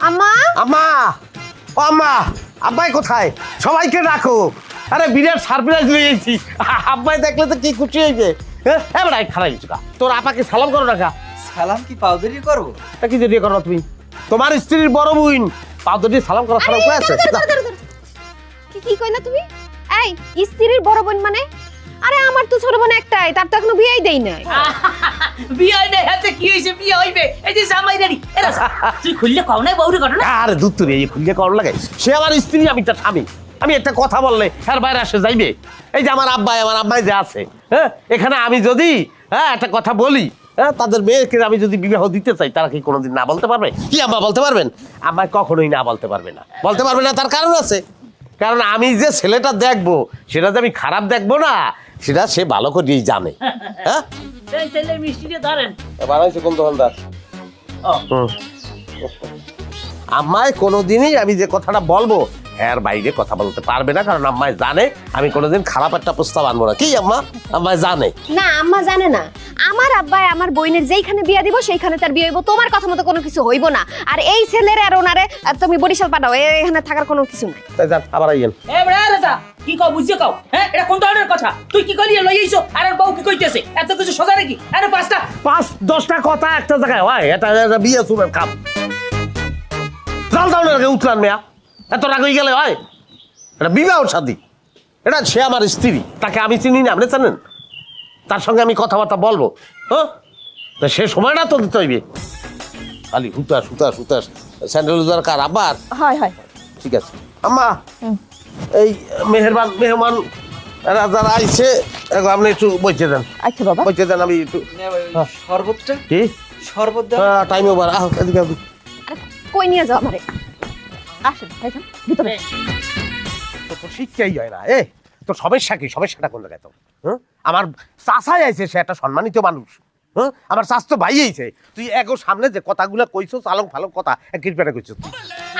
আম্মা আম্মা ও আম্মা আব্বাই কোথায় সবাইকে রাখো আরে বিরাট সারপ্রাইজ দিয়েছি আব্বাই দেখলে তো কি খুশি হয়েছে হ্যাঁ বেড়াই খারাপ কিছু তোর আপাকে সালাম করো রাখা সালাম কি পাউদারি করবো? তা কি দিয়ে করো তুমি তোমার স্ত্রীর বড় বোন পাউদরি সালাম করা সালাম করে আছে কি কি কইলা তুমি? এই স্ত্রীর বড় বোন মানে? আরে আমার তো ছোট বোন একটাই, তার তো এখনো বিয়েই দেই নাই। বিয়ে হইবে হাতে কি হইছে বিয়ে হইবে এই যে জামাই রেডি এরা তুই খুললে কও না বউরে ঘটনা আরে দুধ তুই এই খুললে করো লাগে সে আমার স্ত্রী আমি তার স্বামী আমি একটা কথা বললে এর বাইরে আসে যাইবে এই যে আমার আব্বাই যে আছে হ্যাঁ এখানে আমি যদি একটা কথা বলি হ্যাঁ তাদের মেয়েকে আমি যদি বিবাহ দিতে চাই তারা কি কোনোদিন না বলতে পারবে কি আম্মা বলতে পারবেন আম্মা কখনোই না বলতে পারবে না তার কারণ আছে কারণ আমি যে ছেলেটা দেখবো সেটা যে আমি খারাপ দেখবো না সেটা সে ভালো করেই জানে হ্যাঁ এই ছেলে মিষ্টিটা ধরেন বানাইছে কোন দোকানদার আম্মায় কোনোদিনই আমি যে কথাটা বলবো এর বাইরে কথা বলতে পারবে না কারণ আম্মায় জানে আমি কোনোদিন খারাপ একটা প্রস্তাব আনবো না কি আম্মা আম্মায় জানে না আম্মা জানে না আমার আব্বাই আমার বোনের যেইখানে বিয়ে দিব সেইখানে তার বিয়ে হইব তোমার কথা মতো কোনো কিছু হইব না আর এই ছেলের আর ওনারে তুমি বরিশাল পাঠাও এখানে থাকার কোনো কিছু নাই তাই যান আবার আইয়েন এ বড়া রাজা কি কও বুঝছে কও হ্যাঁ এটা কোন ধরনের কথা তুই কি কইলি লই আইছো আর বউ কি কইতেছে এত কিছু সোজা নাকি আরে পাঁচটা 5-10টা কথা একটা জায়গায় হয় এটা বিয়ে শুনেন কাম জাল দাও না উঠলান মেয়া এত রাগ হয়ে গেলে হয় এটা বিবাহ শাদী এটা সে আমার স্ত্রী তাকে আমি চিনি না আপনি জানেন তার সঙ্গে আমি কথাবার্তা বলবো হ্যাঁ তা সে সময়টা তো দিতে হইবে খালি হুতাস স্যান্ডেল কার আবার হয় হয় ঠিক আছে আম্মা এই মেহমান যারা আইছে আপনি একটু বইতে দেন আচ্ছা বাবা বইতে দেন আমি একটু শরবতটা কি শরবত দাও। টাইম ওভার এদিকে আরে কই নিয়ে যাও আমারে আসেন ভাইজান ভিতরে তোর শিক্ষাই হয় না তোর সমস্যাটা কোন জায়গায় তো হ্যাঁ আমার চাষাই আইছে সে একটা সম্মানিত মানুষ হ্যাঁ আমার চাষ তো ভাই আইছে তুই এগো সামনে যে কথাগুলো কইছো চালং ফালং কথা কিরপেটা কইছো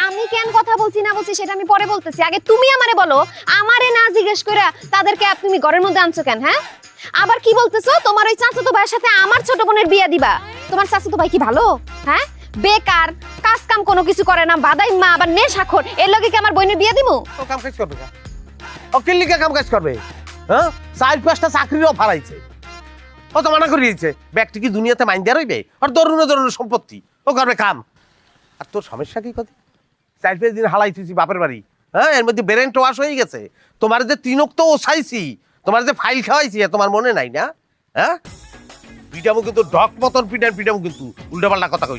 আমি কেন কথা বলছি না বলছি সেটা আমি পরে বলতেছি আগে তুমি আমারে বলো আমারে না জিজ্ঞেস করে তাদেরকে তুমি ঘরের মধ্যে আনছো কেন হ্যাঁ আবার কি বলতেছো তোমার ওই চাচাতো ভাইয়ের সাথে আমার ছোট বোনের বিয়ে দিবা তোমার চাচাতো ভাই কি ভালো হ্যাঁ বেকার কাজ কাম কোনো কিছু করে না বাদাই মা আবার নেশাখোর এর লগে কি আমার বোনের বিয়ে দিমু ও কাম কাজ করবে ও কিল্লিকা কাম কাজ করবে হ্যাঁ 4-5টা চাকরির অফার আইছে ও তো মানা করে দিয়েছে ব্যক্তি কি দুনিয়াতে মাইন দেওয়া রইবে আর দরুনে সম্পত্তি ও করবে কাম আর তোর সমস্যা কি কথা 4-5 দিন হালাইছিস বাপের বাড়ি হ্যাঁ এর মধ্যে ব্রেন ওয়াশ হয়ে গেছে তোমার যে তিনক তো ওছাইছি তোমার যে ফাইল খাওয়াইছি তোমার মনে নাই না হ্যাঁ পিটামু কিন্তু ডক মতন পিটামু কিন্তু উল্টাপাল্টা কথা কই